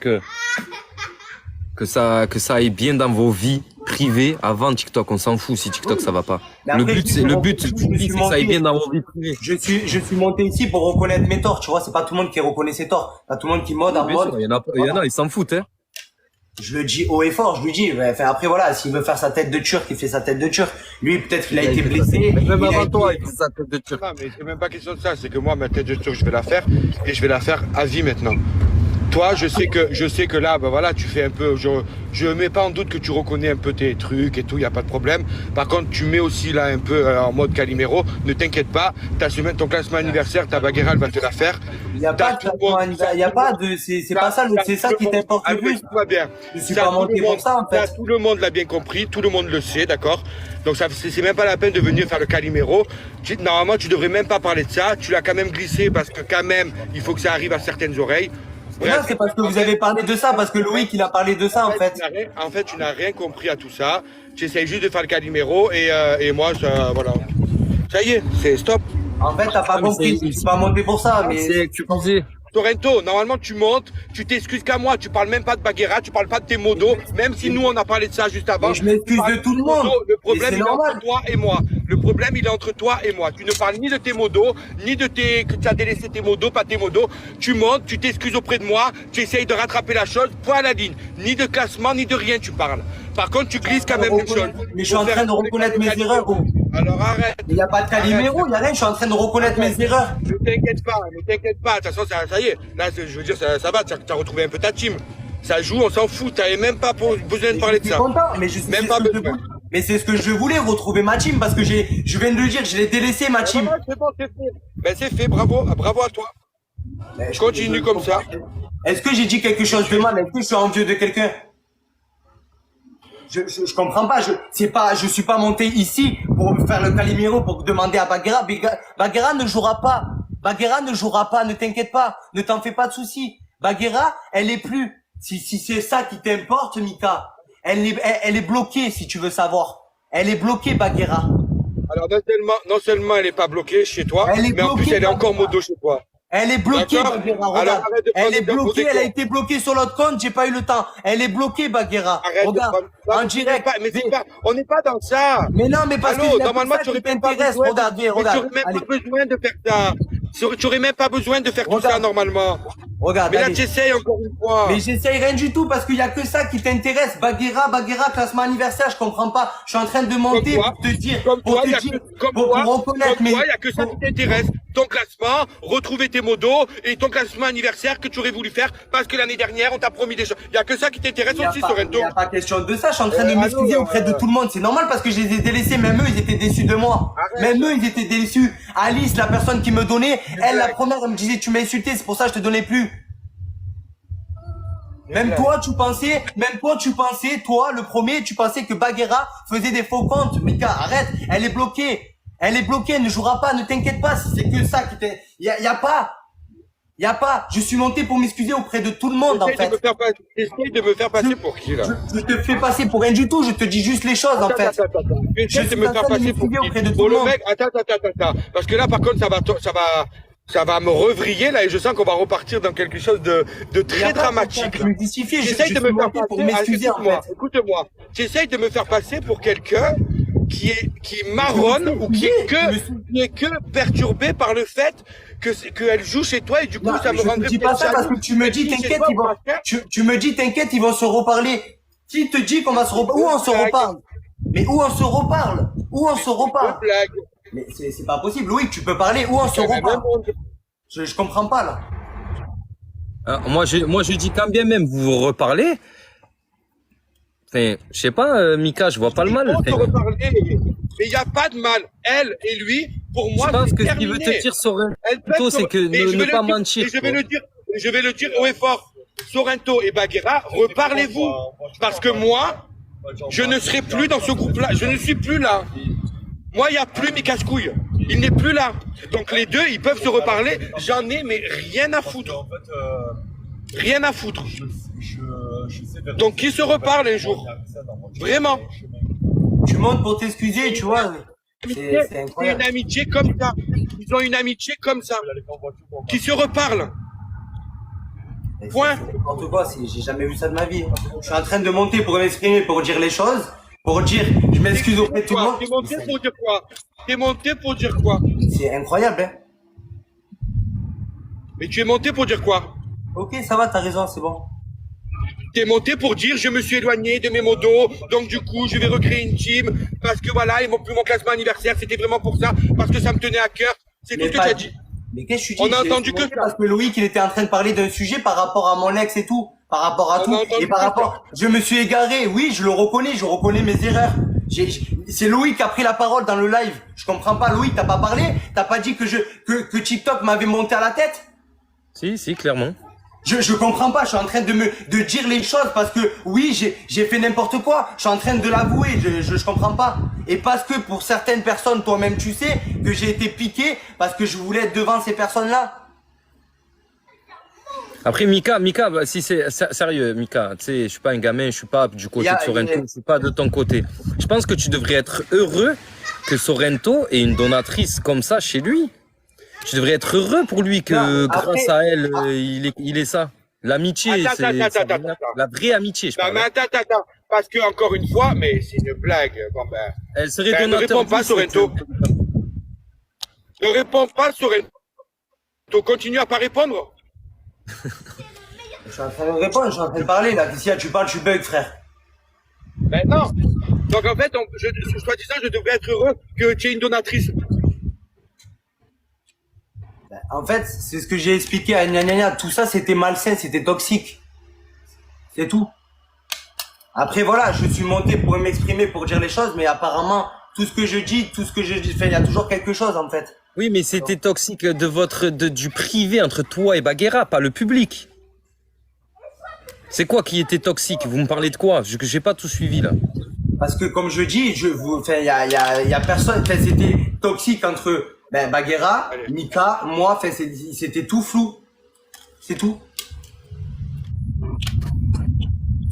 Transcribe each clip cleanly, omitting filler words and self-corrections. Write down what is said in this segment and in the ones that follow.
que, que ça aille bien dans vos vies privées avant TikTok. On s'en fout si TikTok ça va pas. Mais Le après, but, c'est que ça aille bien dans vos vies privées. Je suis monté ici pour reconnaître mes torts, tu vois, c'est pas tout le monde qui reconnaît ses torts. Pas tout le monde qui mode en Bien mode. sûr, il y en a, ils s'en foutent, hein. Je le dis haut et fort, je lui dis. Enfin, après voilà, s'il veut faire sa tête de turc, il fait sa tête de turc. Lui, peut-être qu'il a été blessé. Même avant toi, il fait sa tête de turc. Non, mais c'est même pas question de ça. C'est que moi, ma tête de turc, je vais la faire et je vais la faire à vie maintenant. Toi, je sais que là, bah voilà, tu fais un peu. Je mets pas en doute que tu reconnais un peu tes trucs et tout, y a pas de problème. Par contre, tu mets aussi là un peu en mode Calimero. Ne t'inquiète pas, ton classement anniversaire, ta Baguera, elle va te la faire. Il y a pas de, c'est pas ça, c'est ça qui t'importe le plus. Tout va bien. Je suis pas monté pour ça, en fait. Tout le monde l'a bien compris, tout le monde le sait, d'accord. Donc c'est même pas la peine de venir faire le Calimero. Normalement, tu devrais même pas parler de ça. Tu l'as quand même glissé parce que quand même, il faut que ça arrive à certaines oreilles. Non, c'est parce que vous avez parlé de ça, parce que Loïc, il a parlé de ça, en fait. En fait, tu n'as rien compris à tout ça. Tu essayes juste de faire le Calimero et moi, ça, voilà. Ça y est, c'est stop. En fait, t'as pas compris. Je suis pas monté pour ça, mais. Tu pensais. Torrento, normalement tu montes, tu t'excuses qu'à moi, tu parles même pas de Baguera, tu parles pas de tes modos, même si nous on a parlé de ça juste avant. Mais je m'excuse de tout le monde. Le problème il est normal. entre toi et moi. Le problème il est entre toi et moi. Tu ne parles ni de tes modos, ni de que tu as délaissé tes modos, pas tes modos. Tu montes, tu t'excuses auprès de moi, tu essayes de rattraper la chose, point à la ligne. Ni de classement, ni de rien tu parles. Par contre, tu glisses quand même une chose. Mais je suis en train de reconnaître mes erreurs, gros. Alors arrête. Il n'y a pas de Calimero, il n'y a rien, je suis en train de reconnaître mes erreurs. Ne t'inquiète pas, ne t'inquiète pas. De toute façon, ça y est. Là, je veux dire, ça va, tu as retrouvé un peu ta team. Ça joue, on s'en fout. Tu n'avais même pas besoin de parler de ça. Mais je suis Même pas besoin. Mais c'est ce que je voulais, retrouver ma team, parce que je viens de le dire, je l'ai délaissé, ma team. C'est bon, c'est fait. Ben, c'est fait, bravo à toi. Continue comme ça. Est-ce que j'ai dit quelque chose de mal? Est-ce que je suis envieux de quelqu'un? Je comprends pas, je suis pas monté ici pour faire le Calimero, pour demander à Baguera. Baguera ne jouera pas. Baguera ne jouera pas, ne t'inquiète pas. Ne t'en fais pas de soucis. Baguera, elle est plus. Si c'est ça qui t'importe, Mika, elle est bloquée, si tu veux savoir. Elle est bloquée, Baguera. Alors, non seulement elle est pas bloquée chez toi, mais en plus elle est encore modo chez toi. Elle est bloquée, Baguera, regarde. Elle est bloquée, elle a été bloquée sur l'autre compte, j'ai pas eu le temps. Elle est bloquée, Baguera. Regarde, en direct. Mais on n'est pas dans ça. Mais non, mais parce que normalement, tu aurais même pas besoin. Regarde. Tu aurais même pas besoin de faire ça. Tu aurais même pas besoin de faire tout ça normalement. Regarde. Mais là, tu essayes encore une fois. Mais j'essaye rien du tout parce qu'il y a que ça qui t'intéresse. Baguera, classement anniversaire, je comprends pas. Je suis en train de monter pour te dire, pour reconnaître. Mais il y a que ça qui t'intéresse. Ton classement, retrouver tes modos et ton classement anniversaire que tu aurais voulu faire parce que l'année dernière on t'a promis des choses. Il y a que ça qui t'intéresse aussi, Sorrento. Il n'y a pas question de ça. Je suis en train de m'excuser auprès de tout le monde. C'est normal parce que je les ai délaissés. Même eux, ils étaient déçus de moi. Même eux, ils étaient déçus. Alice, la personne qui me donnait, elle, la première, elle me disait, tu m'as insulté, c'est pour ça que je te donnais plus. Même toi, tu pensais, toi, le premier, tu pensais que Baguera faisait des faux comptes. Mika, arrête. Elle est bloquée. Elle ne jouera pas, ne t'inquiète pas, si c'est que ça qui t'est, y a pas, je suis monté pour m'excuser auprès de tout le monde, en fait. Essaye de me faire passer pour qui, là? Je te fais passer pour rien du tout, je te dis juste les choses, en fait. Essaye de me faire passer pour qui? Auprès de tout le monde. Mec, attends. Parce que là, par contre, ça va me revriller, là, et je sens qu'on va repartir dans quelque chose de très dramatique. J'essaye de me faire passer pour m'excuser, en fait. Écoute-moi. J'essaye de me faire passer pour quelqu'un qui marronne ou qui est que perturbé par le fait qu'elle joue chez toi et du coup ça me rendrait. Je dis pas ça parce que tu me dis t'inquiète, tu me dis t'inquiète, ils vont se reparler. Qui te dit qu'on va se reparler? Où on se reparle? Mais où on se reparle? Où on se reparle? Mais c'est pas possible. Oui, tu peux parler. Où on se reparle? Je comprends pas là. Moi je dis quand bien même vous vous reparlez. Enfin, je sais pas, Mika, je vois pas le mal. On peut reparler, mais il n'y a pas de mal. Elle et lui, pour moi, je pense que ce qu'il veut te dire Sorrento, c'est que ne pas mentir. Je vais le dire haut et fort. Sorrento et Baguera, reparlez-vous. Parce que moi, je ne serai plus dans ce groupe-là. Je ne suis plus là. Moi, il n'y a plus mes casse-couilles. Il n'est plus là. Donc les deux, ils peuvent se reparler. J'en ai, mais rien à foutre. Rien à foutre. Donc qu'ils se reparlent un jour. Vraiment. Tu montes pour t'excuser, tu vois. C'est une amitié comme ça. Ils ont une amitié comme ça. Qui se reparlent. Point. C'est n'importe quoi, j'ai jamais vu ça de ma vie. Je suis en train de monter pour m'exprimer, pour dire les choses, pour dire, je m'excuse auprès de tout le monde. T'es monté pour dire quoi? T'es monté pour dire quoi? C'est incroyable, hein. Mais tu es monté pour dire quoi? Ok, ça va, t'as raison, c'est bon. T'es monté pour dire je me suis éloigné de mes modos, donc du coup je vais recréer une team parce que voilà, ils m'ont plus mon classement anniversaire, c'était vraiment pour ça, parce que ça me tenait à cœur. C'est tout ce que tu as dit. Mais qu'est-ce que tu dis? On a entendu que ça. Parce que Loïc, il était en train de parler d'un sujet par rapport à mon ex et tout. Par rapport à On tout. a entendu Et par que rapport, je me suis égaré. Oui, je reconnais mes erreurs. C'est Loïc qui a pris la parole dans le live. Je comprends pas. Loïc, t'as pas parlé? T'as pas dit que TikTok m'avait monté à la tête? Si, clairement. Je comprends pas, je suis en train de dire les choses parce que oui, j'ai fait n'importe quoi, je suis en train de l'avouer, je comprends pas. Et parce que pour certaines personnes, toi-même tu sais, que j'ai été piqué parce que je voulais être devant ces personnes-là. Après, Mika, bah, si c'est sérieux, Mika, tu sais, je suis pas un gamin, je suis pas du côté de Sorrento, je suis pas de ton côté. Je pense que tu devrais être heureux que Sorrento ait une donatrice comme ça chez lui. Tu devrais être heureux pour lui que Non, grâce à elle, il est ça. L'amitié, c'est la vraie amitié, je Non, parle. mais attends, parce que encore une fois, mais c'est une blague. Bon ben, Elle serait ne donateur. réponds pas, Sorrento. Ne réponds pas, Sorrento. Continue à pas répondre. Je suis en train de répondre, je suis en train de parler là. Si tu parles, tu bugs, frère. Ben non. Donc en fait, soi-disant, je devrais être heureux que tu aies une donatrice. En fait, c'est ce que j'ai expliqué à Gna Gna Gna. Tout ça, c'était malsain, c'était toxique. C'est tout. Après, voilà, je suis monté pour m'exprimer, pour dire les choses, mais apparemment, tout ce que je dis, enfin, il y a toujours quelque chose, en fait. Oui, mais c'était toxique du privé entre toi et Baguera, pas le public. C'est quoi qui était toxique? Vous me parlez de quoi? J'ai pas tout suivi là. Parce que comme je dis, enfin, il y a personne, enfin, c'était toxique entre, Baguera, Mika, moi, enfin, c'était tout flou. C'est tout.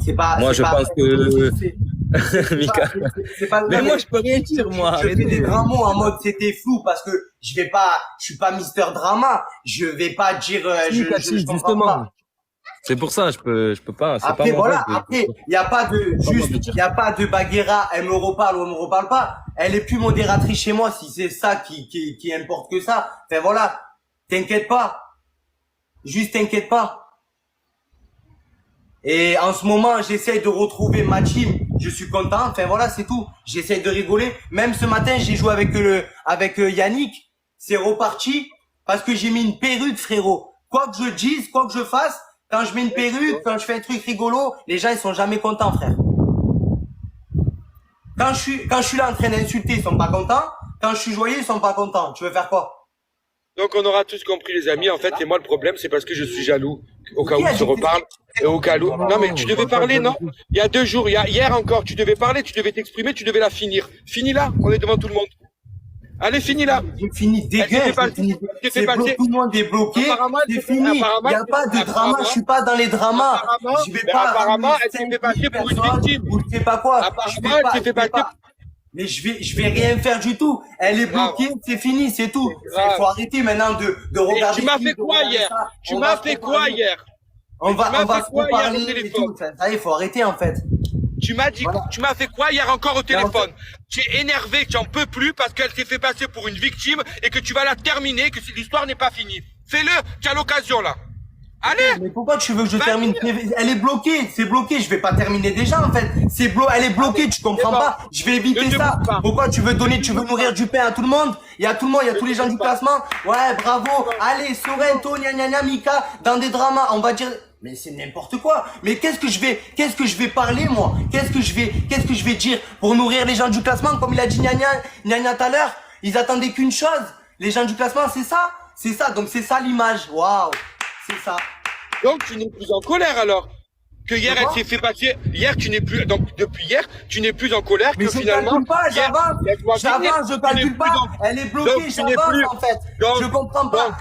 C'est pas. Moi, je pense que. Mika. Mais moi, je peux rien dire, moi. Je fais des grands mots en mode c'était flou parce que je suis pas Mister Drama. Je vais pas dire, je comprends pas. C'est pour ça, je peux pas. Après, pas voilà, après, il y a pas de Baguera, elle me reparle ou elle me reparle pas. Elle est plus modératrice chez moi si c'est ça qui importe que ça. Enfin, voilà. T'inquiète pas. Juste t'inquiète pas. Et en ce moment, j'essaye de retrouver ma team. Je suis content. Enfin, voilà, c'est tout. J'essaye de rigoler. Même ce matin, j'ai joué avec Yannick. C'est reparti parce que j'ai mis une perruque, frérot. Quoi que je dise, quoi que je fasse, quand je mets une perruque, quand je fais un truc rigolo, les gens, ils sont jamais contents, frère. Quand je suis là en train d'insulter, ils sont pas contents. Quand je suis joyeux, ils sont pas contents. Tu veux faire quoi? Donc on aura tous compris, les amis. En fait, et moi, le problème, c'est parce que je suis jaloux. Au cas où ils se reparlent. Et au cas où. Non, mais tu devais parler, non? Il y a 2 jours, hier encore, tu devais parler, tu devais t'exprimer, tu devais la finir. Finis là, on est devant tout le monde. Allez, finis là. J'ai fini dégueu. C'est bloqué, tout le monde est bloqué. C'est fini. Il n'y a pas de drama. Je suis pas dans les dramas. Je vais pas. Apparemment, elle s'est fait passer pour une victime. Ou je sais pas quoi. Apparemment, elle s'est fait passer. Mais je vais rien faire du tout. Elle est bloquée, c'est fini, c'est tout. Il faut arrêter maintenant de regarder. Tu m'as fait quoi hier? Tu m'as fait quoi hier? On va se parler et tout. Ça y est, il faut arrêter en fait. Tu m'as dit, tu m'as fait quoi hier encore au téléphone? Tu es énervé, tu en peux plus parce qu'elle s'est fait passer pour une victime et que tu vas la terminer, que l'histoire n'est pas finie. Fais-le, tu as l'occasion là. Allez! Mais pourquoi tu veux que je termine? Elle est bloquée, c'est bloqué, je vais pas terminer déjà en fait. Elle est bloquée, tu comprends pas? Je vais éviter ça. Pourquoi tu veux nourrir du pain à tout le monde? Il y a tout le monde, il y a tous les gens du classement. Ouais, bravo. Allez, Sorrento, gna gna gna, Mika, dans des dramas, on va dire. Mais c'est n'importe quoi. Mais qu'est-ce que je vais parler, moi? Qu'est-ce que je vais dire pour nourrir les gens du classement, comme il a dit gna gna tout à l'heure? Ils attendaient qu'une chose. Les gens du classement, c'est ça? C'est ça. Donc c'est ça l'image. Waouh. C'est ça. Donc tu n'es plus en colère alors? Que hier elle s'est fait passer. Hier tu n'es plus. Donc depuis hier, tu n'es plus en colère que finalement. Mais je calcule pas, j'avance, je calcule pas. Elle est bloquée, j'avance en fait. Je comprends pas.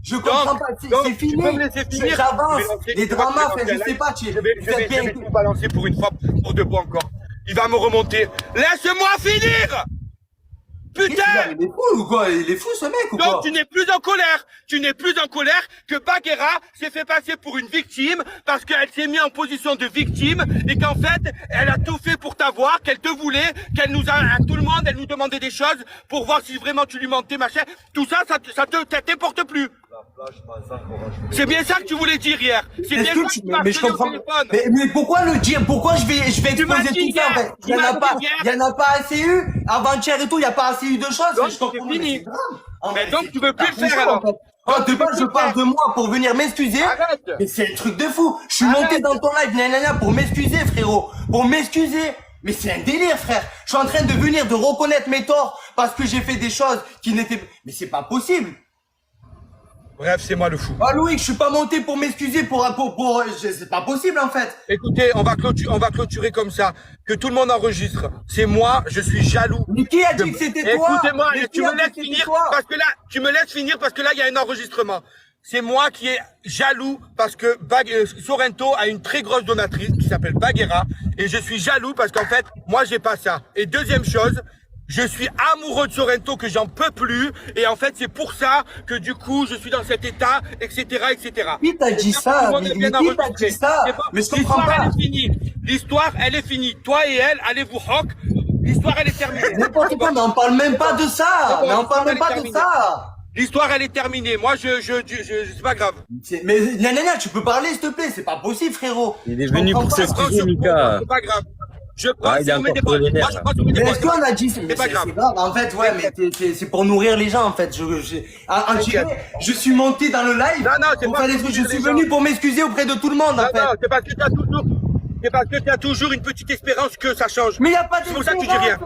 Je comprends pas, c'est fini. Tu peux me laisser finir. J'avance. Les dramas, je sais pas, je vais tout balancer pour une fois, pour de bon encore. Il va me remonter. Laisse-moi finir! Putain! Il est fou ou quoi? Il est fou ce mec ou quoi? Donc tu n'es plus en colère. Tu n'es plus en colère que Bagheera s'est fait passer pour une victime parce qu'elle s'est mise en position de victime et qu'en fait, elle a tout fait pour t'avoir, qu'elle te voulait, qu'elle nous a, à tout le monde, elle nous demandait des choses pour voir si vraiment tu lui mentais, machin. Tout ça, ça t'importe plus. C'est bien ça que tu voulais dire hier. C'est bien ça que tu m'as mais je comprends. Mais pourquoi le dire? Pourquoi je vais exposer tout ça en fait? Il y en a pas assez eu avant-hier et tout. Il y a pas assez eu de choses. Donc je comprends. c'est fini. Mais Donc tu veux plus le faire alors. De base, je parle de moi pour venir m'excuser. Mais c'est un truc de fou. Je suis monté dans ton live, nanana, pour m'excuser, frérot. Pour m'excuser. Mais c'est un délire, frère. Je suis en train de venir de reconnaître mes torts parce que j'ai fait des choses qui n'étaient. Mais c'est pas possible. Bref, c'est moi le fou. Ah Louis, je suis pas monté pour m'excuser c'est pas possible en fait. Écoutez, on va clôturer comme ça. Que tout le monde enregistre. C'est moi, je suis jaloux. Mais qui a dit que c'était toi? Écoutez-moi, tu me laisses finir parce que là, il y a un enregistrement. C'est moi qui est jaloux parce que Sorrento a une très grosse donatrice qui s'appelle Bagheera et je suis jaloux parce qu'en fait, moi j'ai pas ça. Et deuxième chose, je suis amoureux de Sorrento que j'en peux plus et en fait c'est pour ça que du coup je suis dans cet état, etc., etc. Qui t'a dit ça? Mais qui t'a dit ça? Mais je comprends pas. Elle est finie. L'histoire, elle est finie. Toi et elle, allez vous rock. L'histoire, elle est terminée. N'importe quoi, mais on parle même pas de ça. Mais on parle même pas de ça. L'histoire, elle est terminée. Moi, c'est pas grave. Mais nanana, tu peux parler s'il te plaît. C'est pas possible, frérot. Il est venu pour s'excuser, Mika. C'est pas grave. Je prends il est encore pour les nerfs. Mais est-ce qu'on a dit c'est pas grave. En fait, ouais, mais c'est pour nourrir les gens, en fait. Je suis monté dans le live. Non, c'est pas je suis venu pour m'excuser auprès de tout le monde, en fait. Non, c'est parce que tu as toujours une petite espérance que ça change. Mais il n'y a pas d'espérance. C'est pour ça que tu dis rien.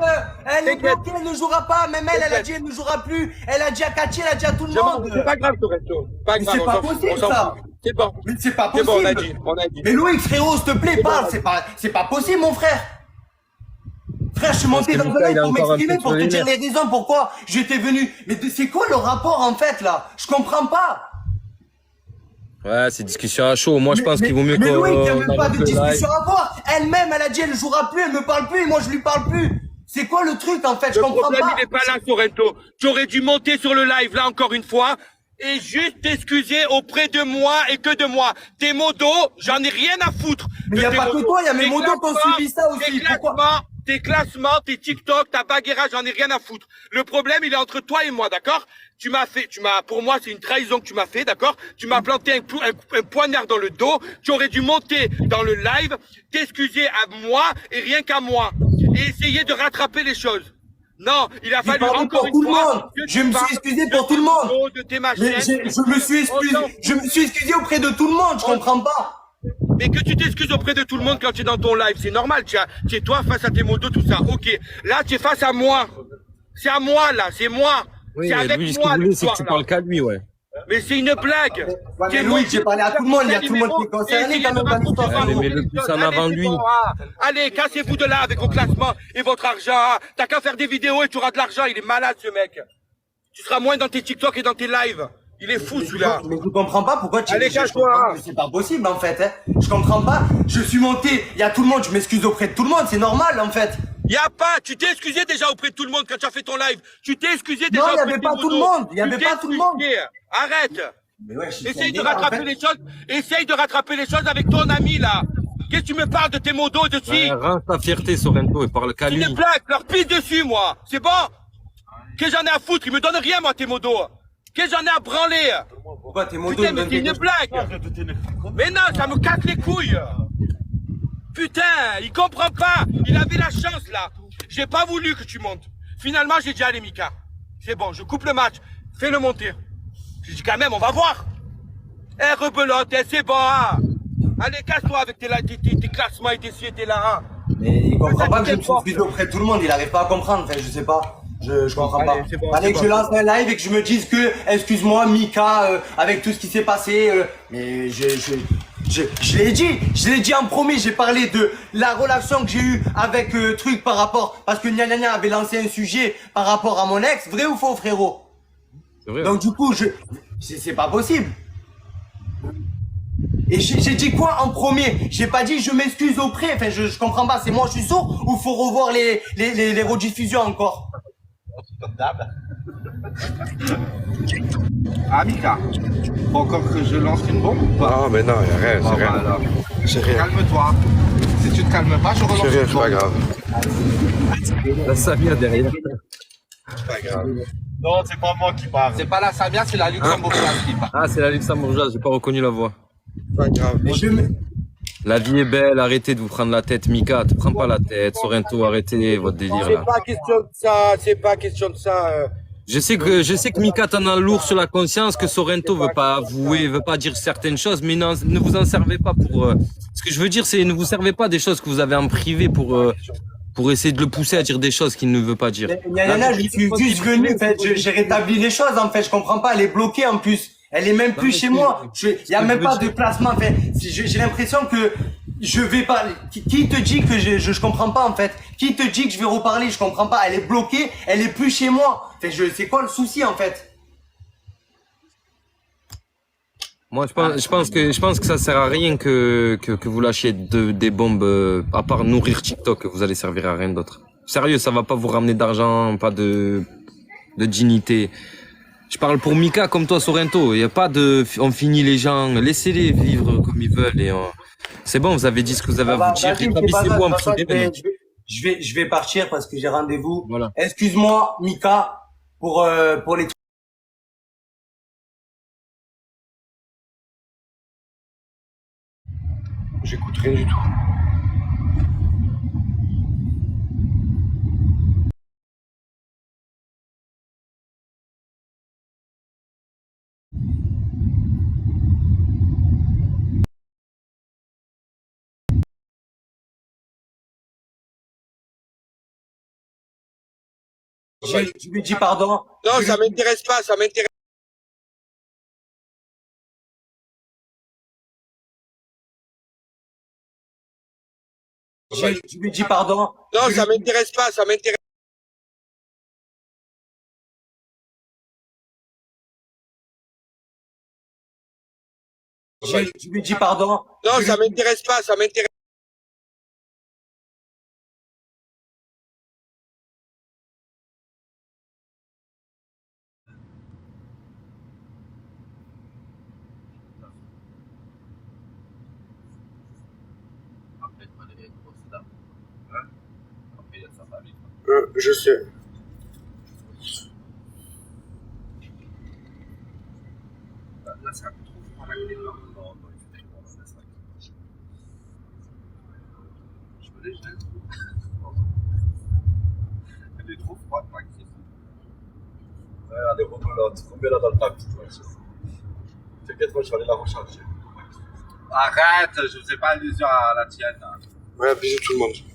Elle est bloquée, elle ne jouera pas. Même elle a dit elle ne jouera plus. Elle a dit à Cathy, elle a dit à tout le monde. C'est pas grave, Toretto. Pas grave. C'est pas possible, ça. C'est bon. Mais c'est pas possible. C'est bon, on a dit. Mais Loïc, frérot, s'il te plaît, parle. C'est pas possible, mon frère. Frère, je suis monté dans le live pour m'exprimer, pour te dire les raisons pourquoi j'étais venu. Mais c'est quoi le rapport, en fait, là? Je comprends pas. Ouais, c'est discussion à chaud. Moi, je pense qu'il vaut mieux Mais Loïc, il n'y a même pas de live. discussion à avoir. Elle-même, elle a dit, elle ne jouera plus, elle me parle plus, et moi, je lui parle plus. C'est quoi le truc, en fait? Je comprends pas. Le problème, il n'est pas là, Sorrento. Tu aurais dû monter sur le live, là, encore une fois, et juste t'excuser auprès de moi et que de moi. Tes modos, j'en ai rien à foutre. Mais il n'y a pas que toi, il y a mes modos qui ont suivi ça aussi. Pourquoi? Tes classements, tes TikTok, ta Bagheera, j'en ai rien à foutre. Le problème, il est entre toi et moi, d'accord? Pour moi, c'est une trahison que tu m'as fait, d'accord? Tu m'as planté un poignard dans le dos. Tu aurais dû monter dans le live, t'excuser à moi et rien qu'à moi. Et essayer de rattraper les choses. Non, il a fallu encore une fois. Je me suis excusé pour tout le monde. Je me suis excusé auprès de tout le monde, je comprends pas. Mais que tu t'excuses auprès de tout le monde quand tu es dans ton live, c'est normal, tu es toi face à tes motos, tout ça, ok. Là, tu es face à moi. C'est à moi, là, c'est moi. Oui, c'est avec lui, moi, c'est que tu parles qu'à lui, ouais. Mais c'est une blague. Ouais, mais Louis, j'ai parlé à tout le monde, il y a tout le monde qui est concerné quand même dans l'histoire. Mais le plus en avant lui. Allez, cassez-vous de là avec vos classements et votre argent. T'as qu'à faire des vidéos et tu auras de l'argent, il est malade ce mec. Tu seras moins dans tes TikTok et dans tes lives. Il est fou celui-là. Mais je comprends pas pourquoi tu... Allez, cache-toi. C'est pas possible en fait. Hein. Je comprends pas. Je suis monté, il y a tout le monde, je m'excuse auprès de tout le monde, c'est normal en fait. Y a pas, tu t'es excusé déjà auprès de tout le monde quand tu as fait ton live. Tu t'es excusé déjà auprès de tout le monde. Non, il y avait pas tout le monde. Il y avait pas tout le monde. Arrête. Mais ouais, essaye de rattraper les choses. Essaye de rattraper les choses avec ton ami là. Qu'est-ce que tu me parles de tes modos de suite? Rends ta fierté, Sorrento, et parle qu'à lui. C'est une blague, leur pisse dessus moi. C'est bon? Qu'est-ce que j'en ai à foutre? Ils me donnent rien moi tes modos. Qu'est-ce que j'en ai à branler? Pourquoi tes modos? Putain, mais c'est une blague. Mais non, ça me casse les couilles. Putain, il comprend pas. Il avait la chance là. J'ai pas voulu que tu montes. Finalement, j'ai dit allez Mika. C'est bon, je coupe le match. Fais-le monter. J'ai dit quand même, on va voir. Eh, rebelote, c'est bon. Hein. Allez, casse-toi avec tes classements et tes ci et tes là. Hein. Mais il comprend pas que je me suis excusé auprès de tout le monde. Il arrive pas à comprendre. Enfin, je sais pas. Je comprends pas. Fallait que je lance un live et que je me dise que, excuse-moi, Mika, avec tout ce qui s'est passé, mais je l'ai dit en premier, j'ai parlé de la relation que j'ai eue avec truc par rapport, parce que Nya Nya Nya avait lancé un sujet par rapport à mon ex, vrai ou faux, frérot? C'est vrai. Donc du coup, c'est pas possible. Et j'ai dit quoi en premier? J'ai pas dit je m'excuse auprès, enfin je comprends pas, c'est moi je suis sourd ou faut revoir les rediffusions encore? Ah, Mika, faut encore que je lance une bombe ou pas? Non, mais non, y a rien, Bon, c'est bah, rien. alors. C'est rien. Calme-toi. Si tu te calmes pas, je relance C'est rien, une c'est pas bombe. grave. La Samia derrière. C'est pas grave. Non, c'est pas moi qui parle. C'est pas la Samia, c'est la Luxembourgeoise qui parle. Ah, c'est la luxembourgeoise, j'ai pas reconnu la voix. C'est pas grave. Mais La vie est belle, arrêtez de vous prendre la tête, Mika, te prends pas la tête. Sorrento, arrêtez votre délire là. C'est pas question de ça, c'est pas question de ça. Je sais que Mika t'en a lourd sur la conscience, que Sorrento veut pas avouer, veut pas dire certaines choses, mais non, ne vous en servez pas pour. Ce que je veux dire, c'est ne vous servez pas des choses que vous avez en privé pour essayer de le pousser à dire des choses qu'il ne veut pas dire. Yana, je suis juste venu, en fait, j'ai rétabli les choses, en fait, je comprends pas, elle est bloquée en plus. Elle est même plus chez moi. Il y a même pas de placement. En fait, j'ai l'impression que je vais pas. Qui te dit que je comprends pas en fait? Qui te dit que je vais reparler? Je comprends pas. Elle est bloquée. Elle est plus chez moi. Fait, c'est quoi le souci en fait? Moi, je pense que ça sert à rien que vous lâchiez des bombes, à part nourrir TikTok, vous allez servir à rien d'autre. Sérieux, ça va pas vous ramener d'argent, pas de dignité. Je parle pour Mika comme toi, Sorrento. Il y a pas de, on finit les gens, laissez-les vivre comme ils veulent et c'est bon, vous avez dit ce que vous avez à vous dire. Rétablissez-vous en privé. Je vais partir parce que j'ai rendez-vous. Voilà. Excuse-moi, Mika, pour les trucs. J'écoute rien du tout. Je lui dis pardon. Non, ça m'intéresse pas, ça m'intéresse. Je lui dis pardon. Non, ça m'intéresse pas, ça m'intéresse. Je lui dis pardon. Non, ça m'intéresse pas, ça m'intéresse. Je sais. Là, c'est un peu trop froid, la clé. Non, non, il fait très bon, là, ça. Je me dégèle. Elle est trop froide, Maxime. Ouais, elle est rebelote. Combien là dans le tapis, toi? T'inquiète pas, je vais aller la recharger. Arrête, je faisais pas allusion à la tienne. Ouais, bisous tout le monde.